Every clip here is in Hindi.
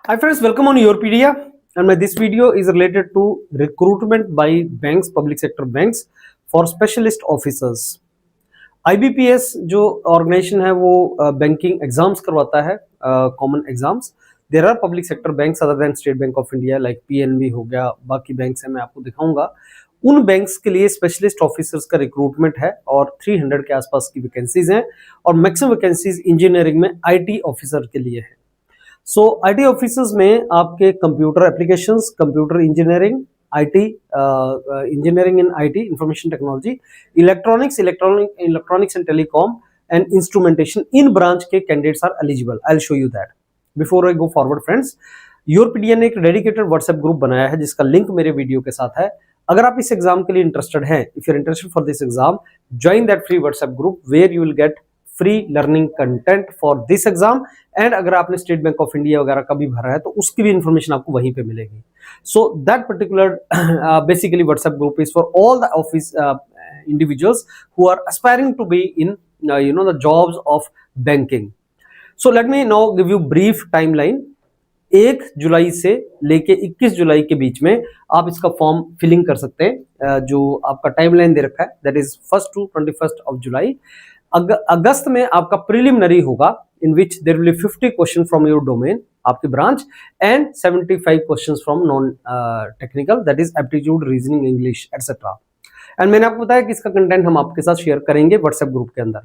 Hi friends, welcome on Yourpedia, and this video is related to recruitment by banks, public sector banks for specialist officers. IBPS जो ऑर्गेनाइजेशन है वो बैंकिंग एग्जाम्स करवाता है, common exams. There are public sector banks other than State Bank of India like PNB हो गया, बाकी बैंक्स हैं, मैं आपको दिखाऊंगा. उन बैंक्स के लिए स्पेशलिस्ट ऑफिसर्स का रिक्रूटमेंट है और 300 के आसपास की वैकेंसीज हैं और मैक्सिमम वैकेंसीज इंजीनियरिंग में IT ऑफिसर के लिए है. सो IT ऑफिसर्स में आपके computer applications, computer engineering, IT engineering इन IT information technology, electronics and telecom and instrumentation इन ब्रांच के candidates are eligible. I will show you that. Before I go forward friends, Yourpedia ने एक डेडिकेटेड व्हाट्सएप ग्रुप बनाया है जिसका लिंक मेरे वीडियो के साथ है. अगर आप इस एग्जाम के लिए इंटरेस्टेड हैं, if you are interested for this exam, join that free WhatsApp group where you will get free learning content for this exam. And अगर आपने स्टेट बैंक ऑफ इंडिया वगैरह का भी भरा है तो उसकी भी इंफॉर्मेशन आपको वहीं पे मिलेगी. So that particular basically WhatsApp group is for all the office individuals who are aspiring to be in the jobs of banking. So let me now give you brief timeline. 1 जुलाई से लेके 21 जुलाई के बीच में आप इसका फॉर्म फिलिंग कर सकते हैं. जो आपका टाइमलाइन दे रखा है that is 1 to 21 of July. अगस्त में आपका प्रिलिमिनरी होगा in which there will be 50 question from your domain, आपकी branch, and 75 questions from non technical that is aptitude, reasoning, English etcetera. And मैंने आपको बताया कि इसका कंटेंट हम आपके साथ शेयर करेंगे व्हाट्सएप ग्रुप के अंदर.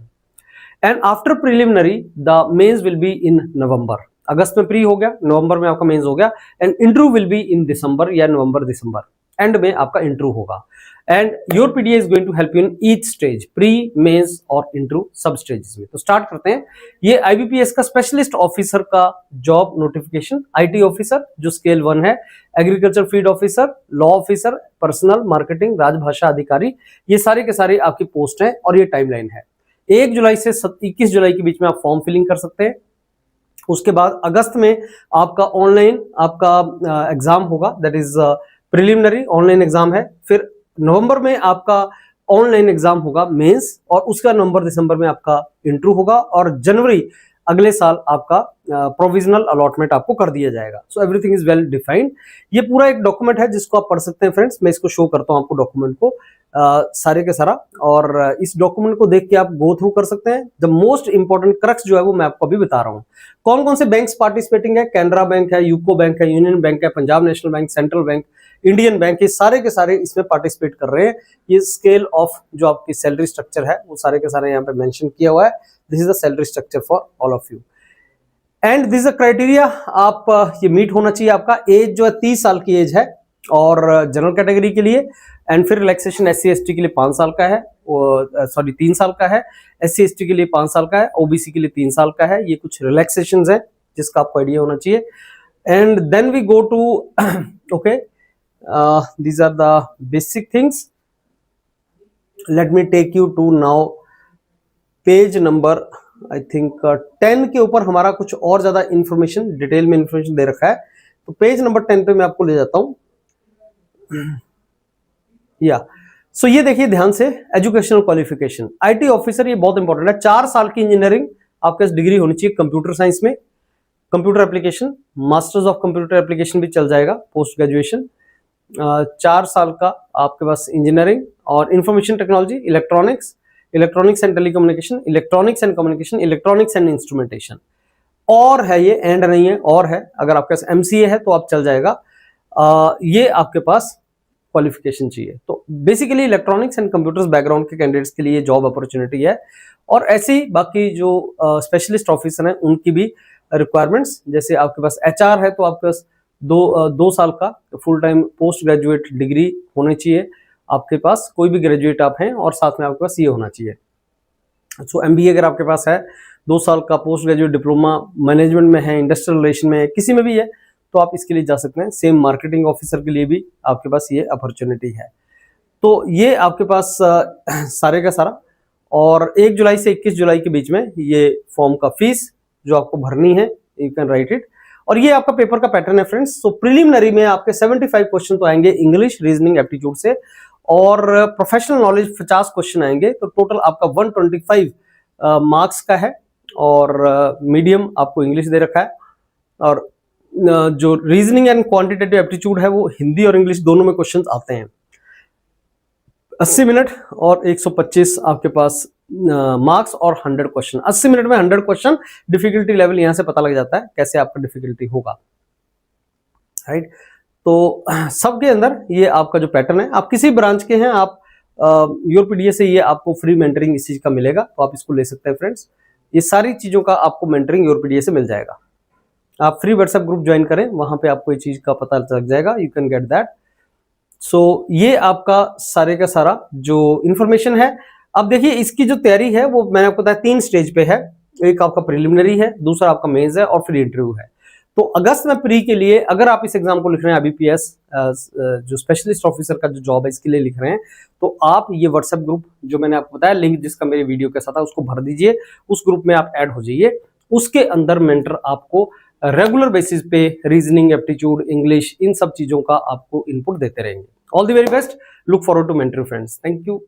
And after preliminary the mains will be in November. अगस्त में प्री हो गया, नवंबर में आपका मेंस हो गया, and interview will be in December या नवंबर दिसंबर एंड में आपका इंटरव्यू होगा. And Yourpedia is going to help you in each stage, pre, mains और इंटरव्यू सब स्टेजेस में. तो स्टार्ट करते हैं. ये IBPS का स्पेशलिस्ट ऑफिसर का जॉब नोटिफिकेशन. IT ऑफिसर जो स्केल 1 है, agriculture field officer, law officer, personnel, marketing, राजभाषा अधिकारी, ये सारे के सारे आपकी पोस्ट है और ये टाइमलाइन है. 1 जुलाई से 21 जुलाई के बीच में आप फॉर्म फिलिंग कर सकते हैं. उसके बाद अगस्त में आपका ऑनलाइन आपका एग्जाम होगा, that is preliminary online exam है. फिर नवंबर में आपका ऑनलाइन एग्जाम होगा मेंस, और उसका नवंबर दिसंबर में आपका इंटरव्यू होगा, और जनवरी अगले साल आपका प्रोविजनल अलॉटमेंट आपको कर दिया जाएगा. So everything is well defined. ये पूरा एक डॉक्यूमेंट है जिसको आप पढ़ सकते हैं फ्रेंड्स. मैं इसको शो करता हूं आपको डॉक्यूमेंट को सारे के सारा, और इस डॉक्यूमेंट को देख के आप गो थ्रू कर सकते हैं. द मोस्ट इंपॉर्टेंट क्रक्स जो है वो मैं आपको अभी बता रहा हूं. कौन कौन से बैंक्स पार्टिसिपेटिंग है? कैनरा बैंक है, यूको बैंक है, यूनियन बैंक है, Punjab national bank, central bank, Indian bank, ये सारे के सारे इसमें पार्टिसिपेट कर रहे हैं. ये स्केल ऑफ जो आपकी सैलरी स्ट्रक्चर है वो सारे के सारे यहाँ पे मेंशन किया हुआ है. This is the salary structure for all of you and this is the criteria. आप ये मीट होना चाहिए. आपका एज जो है 30 साल की एज है और जनरल कैटेगरी के लिए. एंड फिर रिलैक्सेशन SC/ST के लिए 5 साल का है, 3 साल का है. SC/ST के लिए 5 साल का है, OBC के लिए 3 साल का है. ये कुछ रिलैक्सेशन है जिसका आपको आइडिया होना चाहिए. And then we go to okay, these are the basic things. Let me take you to now page number I think 10 के ऊपर हमारा कुछ और ज्यादा इंफॉर्मेशन, डिटेल में इंफॉर्मेशन दे रखा है. तो पेज नंबर 10 पे मैं आपको ले जाता हूं. या सो ये देखिए ध्यान से, एजुकेशनल क्वालिफिकेशन IT ऑफिसर, ये बहुत इंपॉर्टेंट है. 4 साल की इंजीनियरिंग आपके पास डिग्री होनी चाहिए कंप्यूटर साइंस में, computer application, masters of computer application भी चल जाएगा, पोस्ट ग्रेजुएशन. 4 साल का आपके पास इंजीनियरिंग और information technology, electronics and telecommunication, electronics and communication, electronics and instrumentation. और है, ये एंड नहीं है, और है. अगर आपके पास MCA है तो आप चल जाएगा. ये आपके पास क्वालिफिकेशन चाहिए. तो basically electronics and computers background के कैंडिडेट्स के लिए जॉब अपॉर्चुनिटी है. और ऐसे ही बाकी जो स्पेशलिस्ट ऑफिसर हैं उनकी भी रिक्वायरमेंट्स, जैसे आपके पास HR है तो आपके पास 2 साल का full time post graduate degree होनी चाहिए आपके पास, कोई भी ग्रेजुएट आप हैं, और साथ में आपके पास ये होना चाहिए. सो MBA अगर आपके पास है, 2 साल का पोस्ट ग्रेजुएट डिप्लोमा मैनेजमेंट में है, इंडस्ट्रियल रिलेशन में है, किसी में भी है तो आप इसके लिए जा सकते हैं. सेम मार्केटिंग ऑफिसर के लिए भी आपके पास ये अपॉर्चुनिटी है. तो ये आपके पास सारे का सारा. और 1 जुलाई से 21 जुलाई के बीच में ये फॉर्म का फीस जो आपको भरनी है, यू कैन राइट इट. और ये आपका पेपर का पैटर्न है फ्रेंड्स. सो प्रिलिमिनरी में आपके 75 क्वेश्चन तो आएंगे इंग्लिश, रीजनिंग, एप्टीट्यूड से, और प्रोफेशनल नॉलेज 50 क्वेश्चन आएंगे. तो टोटल आपका 125 मार्क्स का है. और मीडियम आपको इंग्लिश दे रखा है, और जो रीजनिंग एंड क्वांटिटेटिव एप्टीट्यूड है वो हिंदी और इंग्लिश दोनों में क्वेश्चंस आते हैं। 80 मिनट और 125 आपके पास मार्क्स और 100 क्वेश्चन। 80 मिनट में 100 क्वेश्चन, डिफिकल्टी लेवल यहां से पता लग जाता है कैसे आपका डिफिकल्टी होगा, राइट। तो सबके अंदर ये आपका जो पैटर्न है, आप किसी ब्रांच के हैं, आप योरपीडीए से ये आपको फ्री मेंटरिंग इस चीज का मिलेगा, तो आप इसको ले सकते हैं फ्रेंड्स। ये सारी चीजों का आपको मेंटरिंग योरपीडीए से मिल जाएगा। आप फ्री व्हाट्सएप ग्रुप ज्वाइन करें, वहां पे आपको ये चीज का पता लग जाएगा, यू कैन गेट दैट। सो ये आपका सारे का सारा जो इंफॉर्मेशन है। अब देखिए इसकी जो तैयारी है वो मैंने आपको बताया 3 स्टेज पे है। एक आपका प्रिलिमिनरी है, दूसरा आपका मेंस है और फिर इंटरव्यू है। तो अगस्त में प्री के लिए अगर आप इस एग्जाम को लिख रहे हैं, IBPS जो स्पेशलिस्ट ऑफिसर का जो जॉब है इसके लिए लिख रहे हैं, तो आप ये व्हाट्सएप ग्रुप जो मैंने आपको बताया, लिंक जिसका मेरे वीडियो के साथ है उसको भर दीजिए, उस ग्रुप में आप ऐड हो जाइए। उसके अंदर मेंटर आपको रेगुलर बेसिस पे रीजनिंग, एप्टीट्यूड, इंग्लिश, इन सब चीजों का आपको इनपुट देते रहेंगे। All the very best, look forward to mentor friends, thank you.